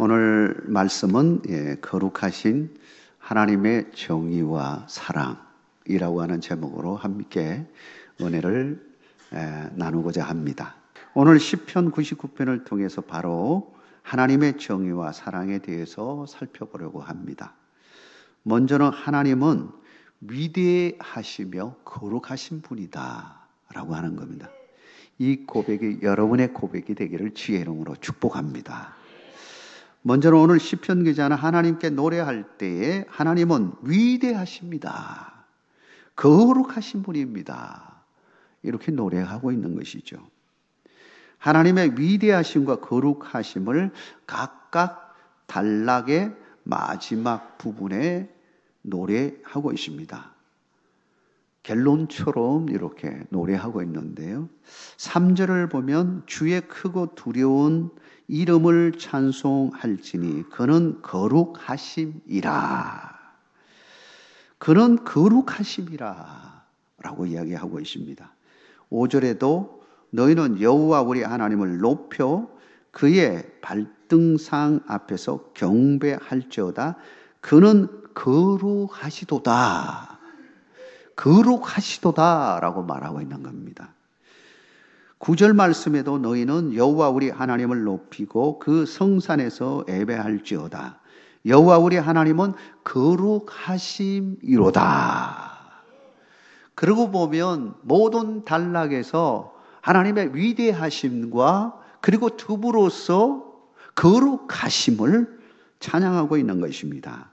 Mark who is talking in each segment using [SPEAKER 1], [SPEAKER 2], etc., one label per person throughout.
[SPEAKER 1] 오늘 말씀은 거룩하신 하나님의 정의와 사랑이라고 하는 제목으로 함께 은혜를 나누고자 합니다. 오늘 시편 99편을 통해서 바로 하나님의 정의와 사랑에 대해서 살펴보려고 합니다. 먼저는 하나님은 위대하시며 거룩하신 분이다 라고 하는 겁니다. 이 고백이 여러분의 고백이 되기를 주의 이름으로 축복합니다. 먼저는 오늘 시편 기자는 하나님께 노래할 때에 하나님은 위대하십니다. 거룩하신 분입니다. 이렇게 노래하고 있는 것이죠. 하나님의 위대하심과 거룩하심을 각각 단락의 마지막 부분에 노래하고 있습니다. 갤론처럼 이렇게 노래하고 있는데요. 3절을 보면 주의 크고 두려운 이름을 찬송할지니 그는 거룩하심이라. 그는 거룩하심이라 라고 이야기하고 있습니다. 5절에도 너희는 여호와 우리 하나님을 높여 그의 발등상 앞에서 경배할지어다. 그는 거룩하시도다. 거룩하시도다 라고 말하고 있는 겁니다. 9절 말씀에도 너희는 여호와 우리 하나님을 높이고 그 성산에서 예배할지어다. 여호와 우리 하나님은 거룩하심이로다. 그러고 보면 모든 단락에서 하나님의 위대하심과 그리고 더불어서 거룩하심을 찬양하고 있는 것입니다.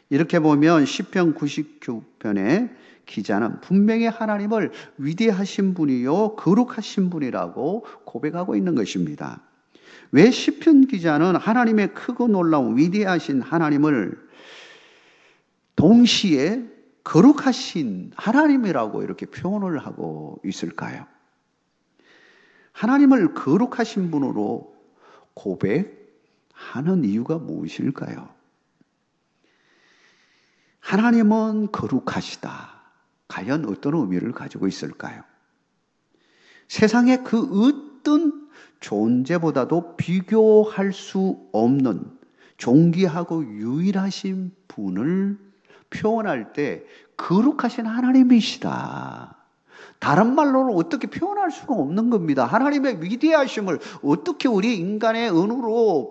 [SPEAKER 1] 이렇게 보면 시편 99편에 기자는 분명히 하나님을 위대하신 분이요 거룩하신 분이라고 고백하고 있는 것입니다. 왜 시편 기자는 하나님의 크고 놀라운 위대하신 하나님을 동시에 거룩하신 하나님이라고 이렇게 표현을 하고 있을까요? 하나님을 거룩하신 분으로 고백하는 이유가 무엇일까요? 하나님은 거룩하시다. 과연 어떤 의미를 가지고 있을까요? 세상에 그 어떤 존재보다도 비교할 수 없는 존귀하고 유일하신 분을 표현할 때 거룩하신 하나님이시다. 다른 말로는 어떻게 표현할 수가 없는 겁니다. 하나님의 위대하심을 어떻게 우리 인간의 언어로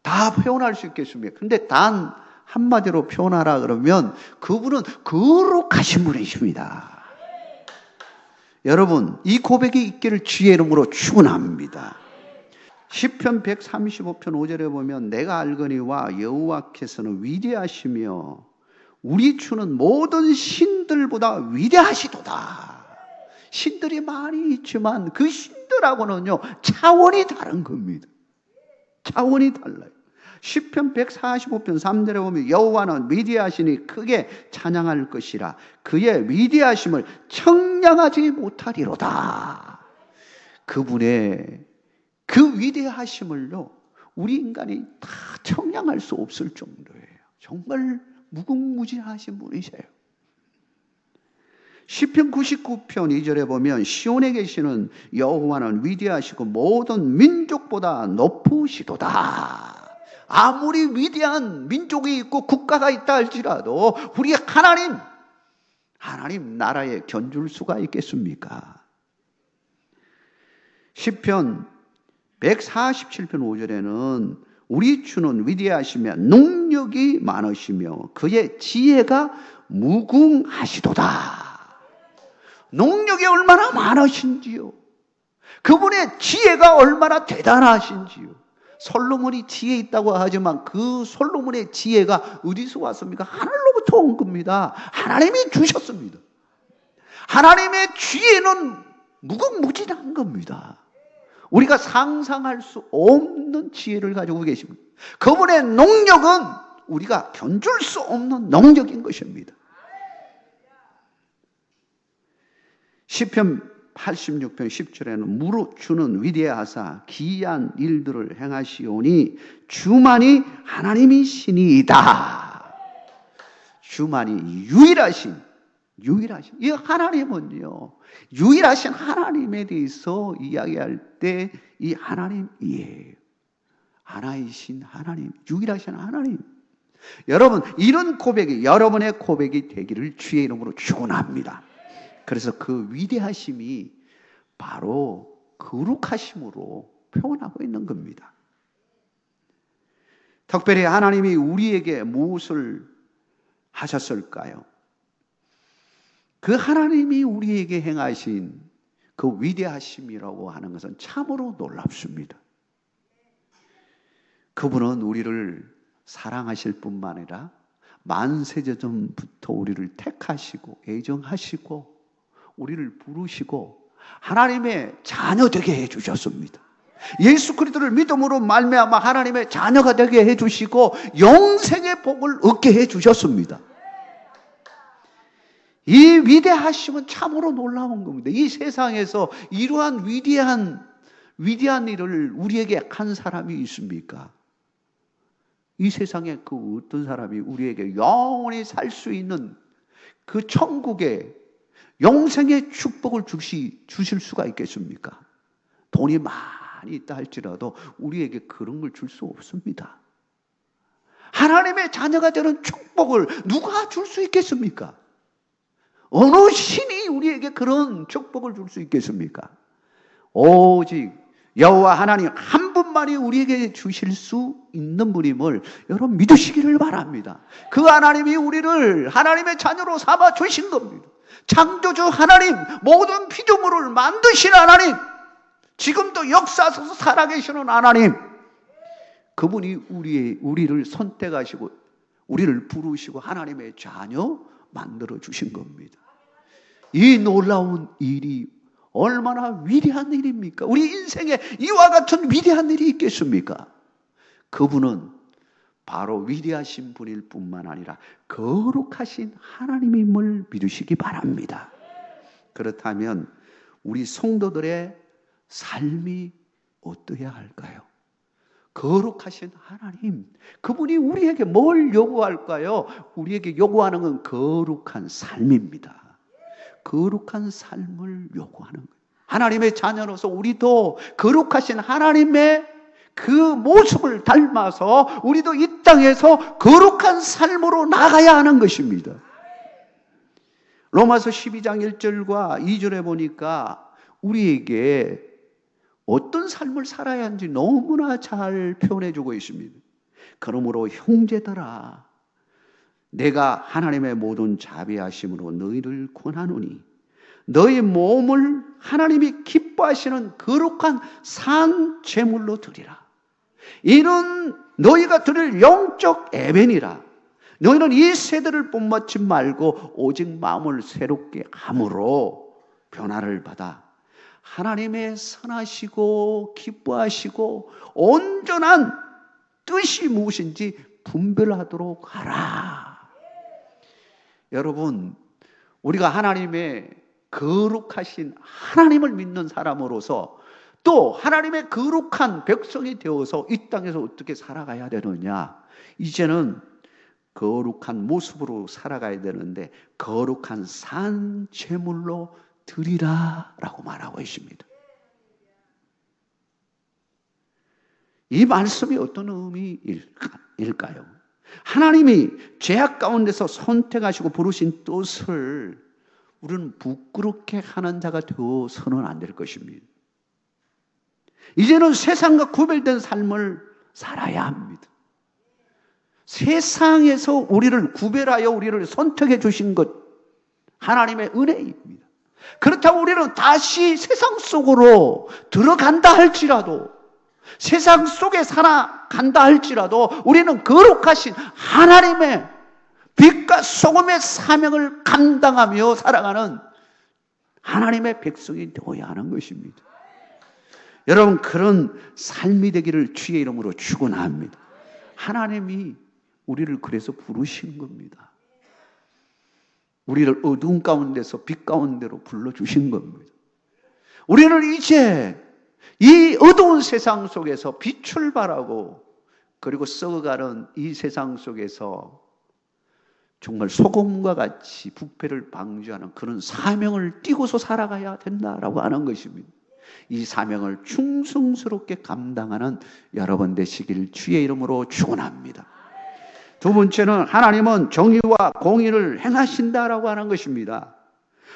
[SPEAKER 1] 다 표현할 수 있겠습니까? 근데 단 한마디로 표현하라 그러면 그분은 거룩하신 분이십니다. 여러분, 이 고백이 있기를 주의 이름으로 축원합니다. 시편 135편 5절에 보면 내가 알거니와 여호와께서는 위대하시며 우리 주는 모든 신들보다 위대하시도다. 신들이 많이 있지만 그 신들하고는요 차원이 다른 겁니다. 차원이 달라요. 시편 145편 3절에 보면 여호와는 위대하시니 크게 찬양할 것이라. 그의 위대하심을 청량하지 못하리로다. 그분의 그 위대하심을요 우리 인간이 다 청량할 수 없을 정도예요. 정말 무궁무진하신 분이세요. 시편 99편 2절에 보면 시온에 계시는 여호와는 위대하시고 모든 민족보다 높으시도다. 아무리 위대한 민족이 있고 국가가 있다 할지라도 우리 하나님 나라에 견줄 수가 있겠습니까? 시편 147편 5절에는 우리 주는 위대하시며 능력이 많으시며 그의 지혜가 무궁하시도다. 능력이 얼마나 많으신지요. 그분의 지혜가 얼마나 대단하신지요. 솔로몬이 지혜 있다고 하지만 그 솔로몬의 지혜가 어디서 왔습니까? 하늘로부터 온 겁니다. 하나님이 주셨습니다. 하나님의 지혜는 무궁무진한 겁니다. 우리가 상상할 수 없는 지혜를 가지고 계십니다. 그분의 능력은 우리가 견줄 수 없는 능력인 것입니다. 시편 86편 10절에는 무릇 주는 위대하사 기이한 일들을 행하시오니 주만이 하나님이시니이다. 주만이 유일하신 이 하나님은요 유일하신 하나님에 대해서 이야기할 때 이 하나님이에요. 하나이신 하나님, 유일하신 하나님. 여러분, 이런 고백이 여러분의 고백이 되기를 주의 이름으로 축원합니다. 그래서 그 위대하심이 바로 거룩하심으로 표현하고 있는 겁니다. 특별히 하나님이 우리에게 무엇을 하셨을까요? 그 하나님이 우리에게 행하신 그 위대하심이라고 하는 것은 참으로 놀랍습니다. 그분은 우리를 사랑하실 뿐만 아니라 만세전부터 우리를 택하시고 애정하시고 우리를 부르시고 하나님의 자녀 되게 해주셨습니다. 예수 그리스도를 믿음으로 말미암아 하나님의 자녀가 되게 해주시고 영생의 복을 얻게 해주셨습니다. 이 위대하심은 참으로 놀라운 겁니다. 이 세상에서 이러한 위대한 일을 우리에게 한 사람이 있습니까? 이 세상에 그 어떤 사람이 우리에게 영원히 살 수 있는 그 천국의 영생의 축복을 주실 수가 있겠습니까? 돈이 많이 있다 할지라도 우리에게 그런 걸 줄 수 없습니다. 하나님의 자녀가 되는 축복을 누가 줄 수 있겠습니까? 어느 신이 우리에게 그런 축복을 줄 수 있겠습니까? 오직 여호와 하나님 한 분만이 우리에게 주실 수 있는 분임을 여러분 믿으시기를 바랍니다. 그 하나님이 우리를 하나님의 자녀로 삼아 주신 겁니다. 창조주 하나님, 모든 피조물을 만드신 하나님, 지금도 역사하셔서 살아계시는 하나님, 그분이 우리를 선택하시고 우리를 부르시고 하나님의 자녀 만들어 주신 겁니다. 이 놀라운 일이 얼마나 위대한 일입니까? 우리 인생에 이와 같은 위대한 일이 있겠습니까? 그분은 바로 위대하신 분일 뿐만 아니라 거룩하신 하나님임을 믿으시기 바랍니다. 그렇다면 우리 성도들의 삶이 어떠해야 할까요? 거룩하신 하나님, 그분이 우리에게 뭘 요구할까요? 우리에게 요구하는 건 거룩한 삶입니다. 거룩한 삶을 요구하는 거예요. 하나님의 자녀로서 우리도 거룩하신 하나님의 그 모습을 닮아서 우리도 이 땅에서 거룩한 삶으로 나가야 하는 것입니다. 로마서 12장 1절과 2절에 보니까 우리에게 어떤 삶을 살아야 하는지 너무나 잘 표현해 주고 있습니다. 그러므로 형제들아, 내가 하나님의 모든 자비하심으로 너희를 권하노니 너희 몸을 하나님이 기뻐하시는 거룩한 산 제물로 드리라. 이는 너희가 드릴 영적 예배니라. 너희는 이 세대를 본받지 말고 오직 마음을 새롭게 함으로 변화를 받아 하나님의 선하시고 기뻐하시고 온전한 뜻이 무엇인지 분별하도록 하라. 여러분, 우리가 하나님의 거룩하신 하나님을 믿는 사람으로서 또 하나님의 거룩한 백성이 되어서 이 땅에서 어떻게 살아가야 되느냐? 이제는 거룩한 모습으로 살아가야 되는데 거룩한 산 제물로 드리라라고 말하고 있습니다. 이 말씀이 어떤 의미일까요? 하나님이 죄악 가운데서 선택하시고 부르신 뜻을 우리는 부끄럽게 하는 자가 되어서는 안 될 것입니다. 이제는 세상과 구별된 삶을 살아야 합니다. 세상에서 우리를 구별하여 우리를 선택해 주신 것 하나님의 은혜입니다. 그렇다고 우리는 다시 세상 속으로 들어간다 할지라도 세상 속에 살아간다 할지라도 우리는 거룩하신 하나님의 빛과 소금의 사명을 감당하며 살아가는 하나님의 백성이 되어야 하는 것입니다. 여러분, 그런 삶이 되기를 주의 이름으로 축원합니다. 하나님이 우리를 그래서 부르신 겁니다. 우리를 어두운 가운데서 빛 가운데로 불러주신 겁니다. 우리는 이제 이 어두운 세상 속에서 빛을 발하고 그리고 썩어가는 이 세상 속에서 정말 소금과 같이 부패를 방지하는 그런 사명을 띠고서 살아가야 된다라고 하는 것입니다. 이 사명을 충성스럽게 감당하는 여러분 되시길 주의 이름으로 축원합니다. 두 번째는 하나님은 정의와 공의를 행하신다라고 하는 것입니다.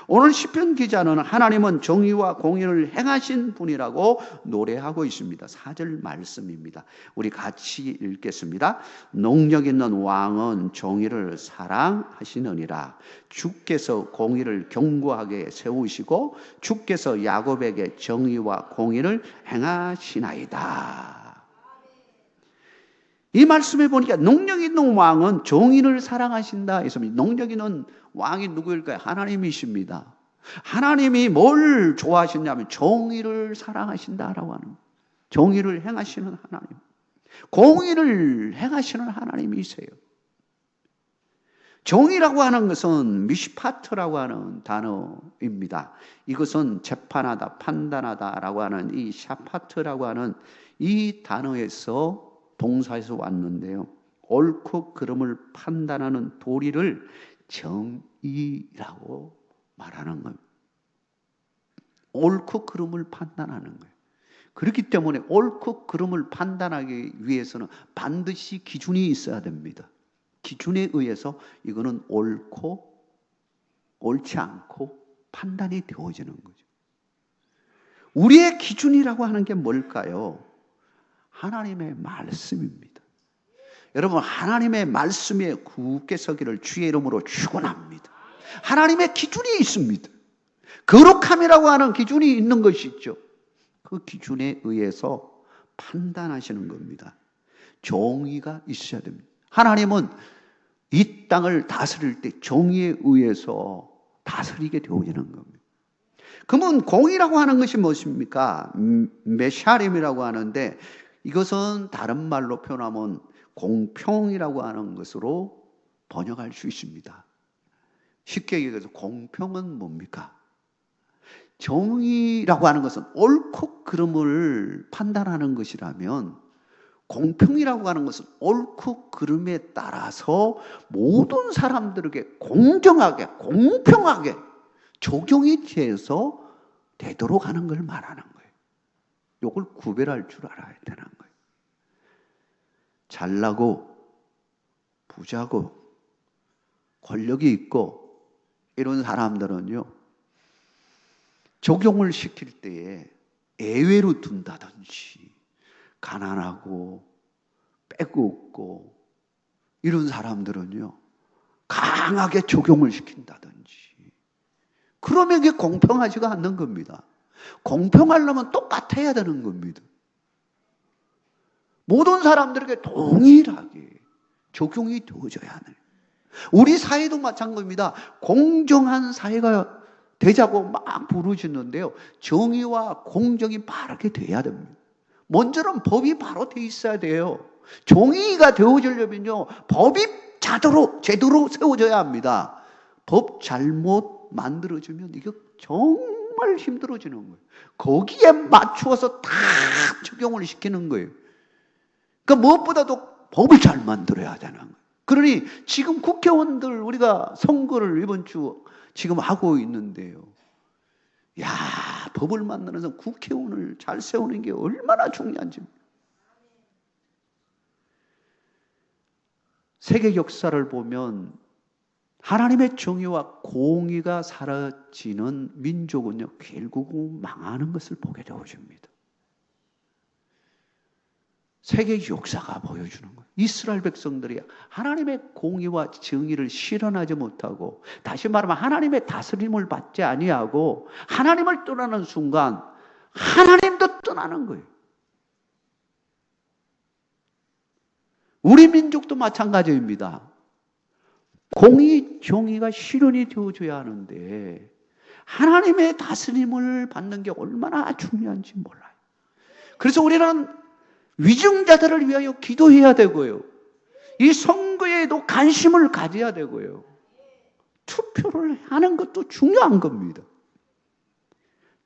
[SPEAKER 1] 오늘 시편 기자는 하나님은 정의와 공의를 행하신 분이라고 노래하고 있습니다. 4절 말씀입니다. 우리 같이 읽겠습니다. 능력 있는 왕은 정의를 사랑하시느니라. 주께서 공의를 견고하게 세우시고 주께서 야곱에게 정의와 공의를 행하시나이다. 이 말씀에 보니까 능력 있는 왕은 정의를 사랑하신다 했습니다. 능력 있는 왕이 누구일까요? 하나님이십니다. 하나님이 뭘 좋아하시냐면 정의를 사랑하신다라고 하는, 정의를 행하시는 하나님, 공의를 행하시는 하나님이세요. 정의라고 하는 것은 미시파트라고 하는 단어입니다. 이것은 재판하다, 판단하다라고 하는 이 샤파트라고 하는 이 단어에서 동사에서 왔는데요. 옳고 그름을 판단하는 도리를 정의라고 말하는 겁니다. 옳고 그름을 판단하는 거예요. 그렇기 때문에 옳고 그름을 판단하기 위해서는 반드시 기준이 있어야 됩니다. 기준에 의해서 이거는 옳고 옳지 않고 판단이 되어지는 거죠. 우리의 기준이라고 하는 게 뭘까요? 하나님의 말씀입니다. 여러분, 하나님의 말씀에 굳게 서기를 주의 이름으로 축원합니다. 하나님의 기준이 있습니다. 거룩함이라고 하는 기준이 있는 것이 있죠. 그 기준에 의해서 판단하시는 겁니다. 정의가 있어야 됩니다. 하나님은 이 땅을 다스릴 때 정의에 의해서 다스리게 되어지는 겁니다. 그러면 공의라고 하는 것이 무엇입니까? 메샤림이라고 하는데 이것은 다른 말로 표현하면 공평이라고 하는 것으로 번역할 수 있습니다. 쉽게 얘기해서 공평은 뭡니까? 정의라고 하는 것은 옳고 그름을 판단하는 것이라면 공평이라고 하는 것은 옳고 그름에 따라서 모든 사람들에게 공정하게 공평하게 적용이 돼서 되도록 하는 걸 말하는 거예요. 이걸 구별할 줄 알아야 되는 거예요. 잘나고 부자고 권력이 있고 이런 사람들은요, 적용을 시킬 때에 예외로 둔다든지 가난하고 빼고 없고 이런 사람들은요 강하게 적용을 시킨다든지, 그러면 이게 공평하지가 않는 겁니다. 공평하려면 똑같아야 되는 겁니다. 모든 사람들에게 동일하게 적용이 되어져야 하는, 우리 사회도 마찬가지입니다. 공정한 사회가 되자고 막 부르짖는데요, 정의와 공정이 바르게 돼야 됩니다. 먼저는 법이 바로 돼 있어야 돼요. 정의가 되어지려면요 법이 제대로 세워져야 합니다. 법 잘못 만들어지면 이게 정말 힘들어지는 거예요. 거기에 맞추어서 다 적용을 시키는 거예요. 그러니까 무엇보다도 법을 잘 만들어야 되는 거예요. 그러니 지금 국회의원들 우리가 선거를 이번 주 지금 하고 있는데요, 야, 법을 만드는 국회의원을 잘 세우는 게 얼마나 중요한지. 세계 역사를 보면 하나님의 정의와 공의가 사라지는 민족은요 결국은 망하는 것을 보게 되어집니다. 세계 역사가 보여주는 거예요. 이스라엘 백성들이 하나님의 공의와 정의를 실현하지 못하고, 다시 말하면 하나님의 다스림을 받지 아니하고 하나님을 떠나는 순간 하나님도 떠나는 거예요. 우리 민족도 마찬가지입니다. 공의, 정의가 실현이 되어줘야 하는데 하나님의 다스림을 받는 게 얼마나 중요한지 몰라요. 그래서 우리는 위증자들을 위하여 기도해야 되고요, 이 선거에도 관심을 가져야 되고요, 투표를 하는 것도 중요한 겁니다.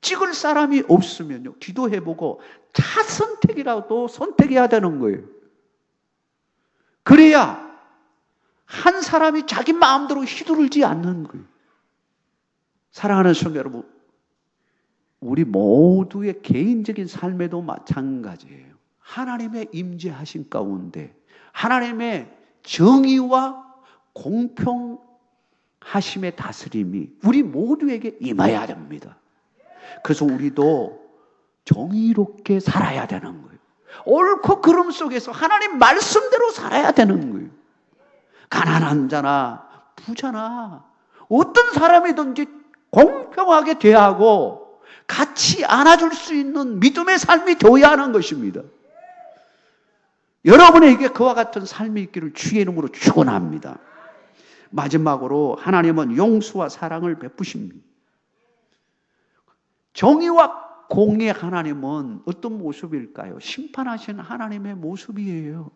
[SPEAKER 1] 찍을 사람이 없으면요 기도해보고 자선택이라도 선택해야 되는 거예요. 그래야 한 사람이 자기 마음대로 휘두르지 않는 거예요. 사랑하는 성도 여러분, 우리 모두의 개인적인 삶에도 마찬가지예요. 하나님의 임재하신 가운데 하나님의 정의와 공평하심의 다스림이 우리 모두에게 임해야 됩니다. 그래서 우리도 정의롭게 살아야 되는 거예요. 옳고 그름 속에서 하나님 말씀대로 살아야 되는 거예요. 가난한 자나 부자나 어떤 사람이든지 공평하게 대하고 같이 안아줄 수 있는 믿음의 삶이 되어야 하는 것입니다. 여러분에게 그와 같은 삶이 있기를 주의 이름으로 축원합니다. 마지막으로 하나님은 용서와 사랑을 베푸십니다. 정의와 공의 하나님은 어떤 모습일까요? 심판하신 하나님의 모습이에요.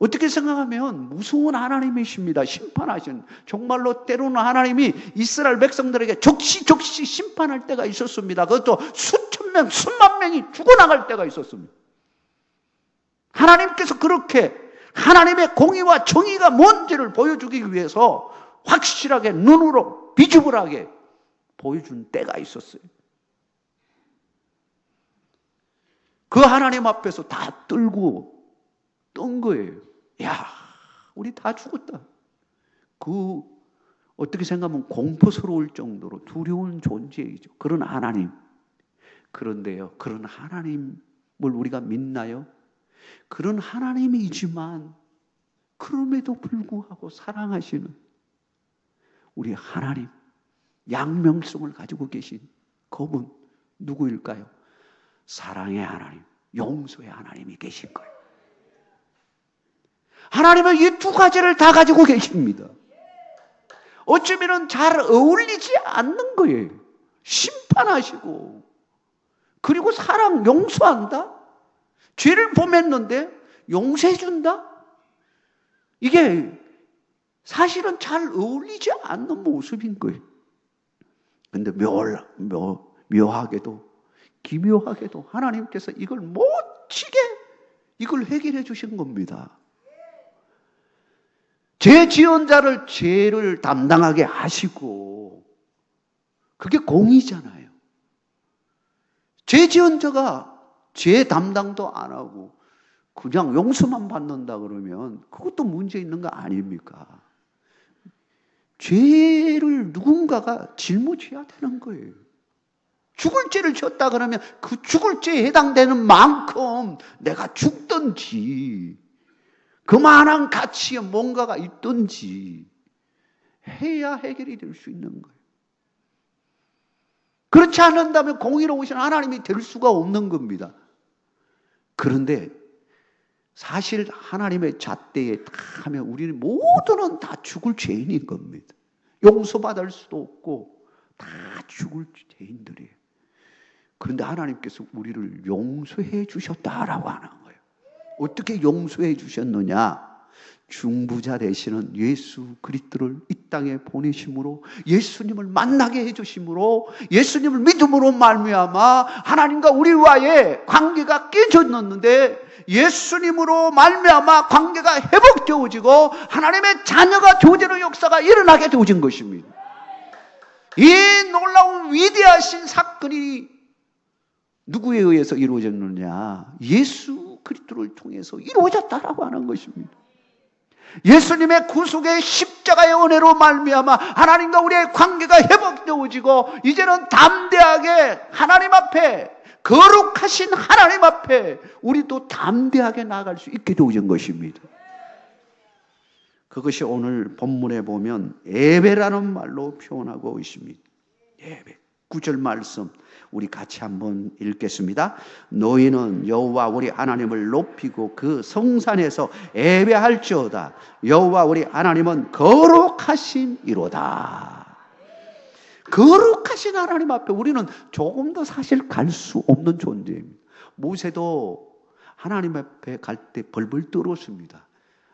[SPEAKER 1] 어떻게 생각하면 무서운 하나님이십니다. 심판하신, 정말로 때로는 하나님이 이스라엘 백성들에게 적시 심판할 때가 있었습니다. 그것도 수천 명, 수만 명이 죽어나갈 때가 있었습니다. 하나님께서 그렇게 하나님의 공의와 정의가 뭔지를 보여주기 위해서 확실하게 눈으로 비주얼하게 보여준 때가 있었어요. 그 하나님 앞에서 다 떨고 떤 거예요. 야, 우리 다 죽었다. 어떻게 생각하면 공포스러울 정도로 두려운 존재이죠. 그런 하나님. 그런데요, 그런 하나님을 우리가 믿나요? 그런 하나님이지만 그럼에도 불구하고 사랑하시는 우리 하나님, 양명성을 가지고 계신 그분 누구일까요? 사랑의 하나님, 용서의 하나님이 계신 거예요. 하나님은 이 두 가지를 다 가지고 계십니다. 어쩌면 잘 어울리지 않는 거예요. 심판하시고 그리고 사랑, 용서한다? 죄를 범했는데 용서해준다? 이게 사실은 잘 어울리지 않는 모습인 거예요. 근데 묘하게도 기묘하게도 하나님께서 이걸 멋지게 이걸 해결해 주신 겁니다. 죄 지은 자를 죄를 담당하게 하시고 그게 공의잖아요. 죄 지은 자가 죄 담당도 안 하고 그냥 용서만 받는다 그러면 그것도 문제 있는 거 아닙니까? 죄를 누군가가 짊어져야 되는 거예요. 죽을 죄를 지었다 그러면 그 죽을 죄에 해당되는 만큼 내가 죽든지 그만한 가치에 뭔가가 있든지 해야 해결이 될 수 있는 거예요. 그렇지 않는다면 공의로우신 하나님이 될 수가 없는 겁니다. 그런데 사실 하나님의 잣대에 다 하면 우리는 모두는 다 죽을 죄인인 겁니다. 용서받을 수도 없고 다 죽을 죄인들이에요. 그런데 하나님께서 우리를 용서해 주셨다라고 하는 거예요. 어떻게 용서해 주셨느냐? 중부자 되시는 예수 그리스도를 이 땅에 보내심으로 예수님을 만나게 해주심으로 예수님을 믿음으로 말미암아 하나님과 우리와의 관계가 깨졌는데 예수님으로 말미암아 관계가 회복되어지고 하나님의 자녀가 되어지는 역사가 일어나게 되어진 것입니다. 이 놀라운 위대하신 사건이 누구에 의해서 이루어졌느냐? 예수 그리스도를 통해서 이루어졌다라고 하는 것입니다. 예수님의 구속의 십자가의 은혜로 말미암아 하나님과 우리의 관계가 회복되어지고 이제는 담대하게 하나님 앞에 거룩하신 하나님 앞에 우리도 담대하게 나아갈 수 있게 되어진 것입니다. 그것이 오늘 본문에 보면 예배라는 말로 표현하고 있습니다. 예배. 9절 말씀 우리 같이 한번 읽겠습니다. 너희는 여호와 우리 하나님을 높이고 그 성산에서 예배할지어다. 여호와 우리 하나님은 거룩하신 이로다. 거룩하신 하나님 앞에 우리는 조금 더 사실 갈 수 없는 존재입니다. 모세도 하나님 앞에 갈 때 벌벌 떨었습니다.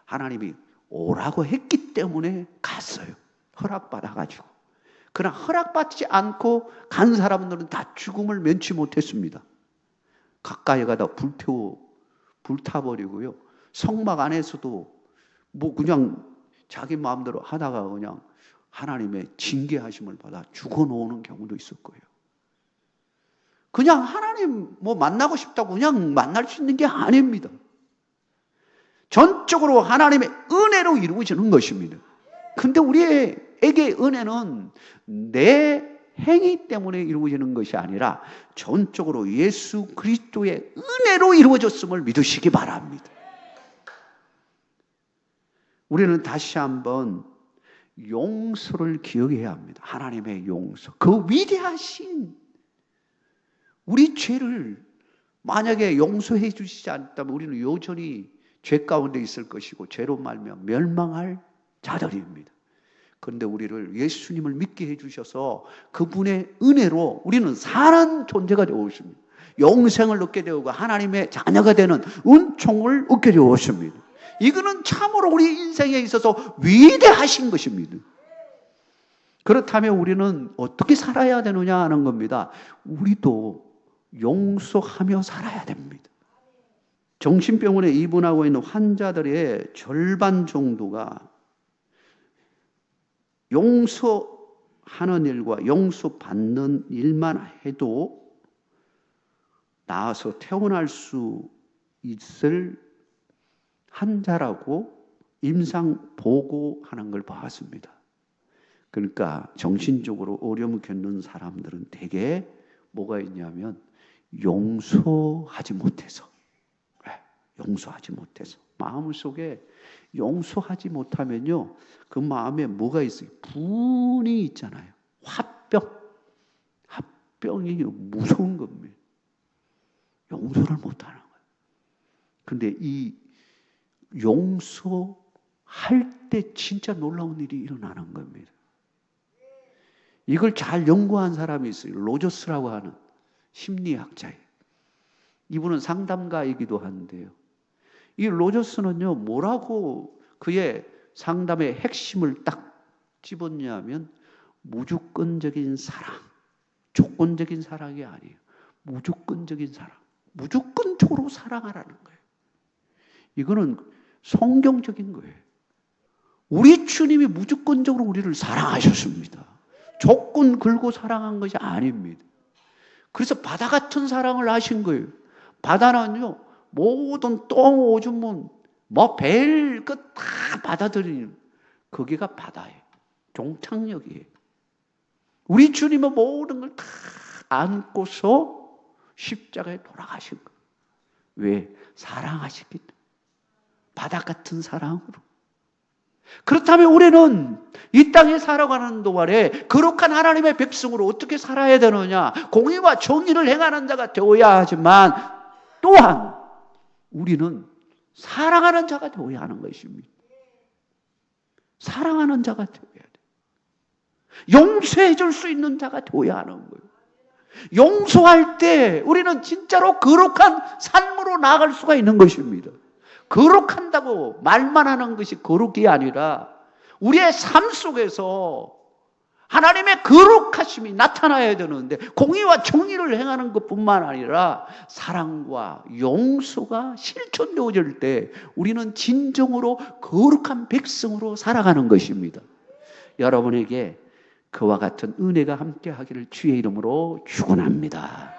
[SPEAKER 1] 하나님이 오라고 했기 때문에 갔어요. 허락받아가지고. 그러나 허락받지 않고 간 사람들은 다 죽음을 면치 못했습니다. 가까이 가다 불타버리고요. 성막 안에서도 뭐 그냥 자기 마음대로 하다가 그냥 하나님의 징계하심을 받아 죽어놓는 경우도 있을 거예요. 그냥 하나님 만나고 싶다고 그냥 만날 수 있는 게 아닙니다. 전적으로 하나님의 은혜로 이루어지는 것입니다. 근데 우리에게 은혜는 내 행위 때문에 이루어지는 것이 아니라 전적으로 예수 그리스도의 은혜로 이루어졌음을 믿으시기 바랍니다. 우리는 다시 한번 용서를 기억해야 합니다. 하나님의 용서. 그 위대하신 우리 죄를 만약에 용서해 주시지 않았다면 우리는 여전히 죄 가운데 있을 것이고 죄로 말미암아 멸망할 자들입니다. 그런데 우리를 예수님을 믿게 해주셔서 그분의 은혜로 우리는 사는 존재가 되었습니다. 영생을 얻게 되고 하나님의 자녀가 되는 은총을 얻게 되었습니다. 이거는 참으로 우리 인생에 있어서 위대하신 것입니다. 그렇다면 우리는 어떻게 살아야 되느냐 하는 겁니다. 우리도 용서하며 살아야 됩니다. 정신병원에 입원하고 있는 환자들의 절반 정도가 용서하는 일과 용서받는 일만 해도 나아서 태어날 수 있을 환자라고 임상 보고하는 걸 봤습니다. 그러니까 정신적으로 어려움을 겪는 사람들은 대개 뭐가 있냐면 용서하지 못해서 마음속에 용서하지 못하면요 그 마음에 뭐가 있어요? 분이 있잖아요. 화병이 무서운 겁니다. 용서를 못하는 거예요. 근데 이 용서할 때 진짜 놀라운 일이 일어나는 겁니다. 이걸 잘 연구한 사람이 있어요. 로저스라고 하는 심리학자예요. 이분은 상담가이기도 한데요. 이 로저스는요, 뭐라고 그의 상담의 핵심을 딱 집었냐면 무조건적인 사랑, 조건적인 사랑이 아니에요. 무조건적인 사랑, 무조건적으로 사랑하라는 거예요. 이거는 성경적인 거예요. 우리 주님이 무조건적으로 우리를 사랑하셨습니다. 조건 걸고 사랑한 것이 아닙니다. 그래서 바다 같은 사랑을 하신 거예요. 바다는요, 모든 똥 오줌은 벨 끝 다 받아들이는 거기가 바다예요. 종착역이에요. 우리 주님은 모든 걸 다 안고서 십자가에 돌아가신 거예요. 왜? 사랑하시기 때문에. 바다 같은 사랑으로. 그렇다면 우리는 이 땅에 살아가는 동안에 거룩한 하나님의 백성으로 어떻게 살아야 되느냐? 공의와 정의를 행하는 자가 되어야 하지만 또한 우리는 사랑하는 자가 되어야 하는 것입니다. 사랑하는 자가 되어야 돼. 용서해 줄 수 있는 자가 되어야 하는 거예요. 용서할 때 우리는 진짜로 거룩한 삶으로 나아갈 수가 있는 것입니다. 거룩한다고 말만 하는 것이 거룩이 아니라 우리의 삶 속에서 하나님의 거룩하심이 나타나야 되는데 공의와 정의를 행하는 것뿐만 아니라 사랑과 용서가 실천되어질 때 우리는 진정으로 거룩한 백성으로 살아가는 것입니다. 여러분에게 그와 같은 은혜가 함께하기를 주의 이름으로 축원합니다.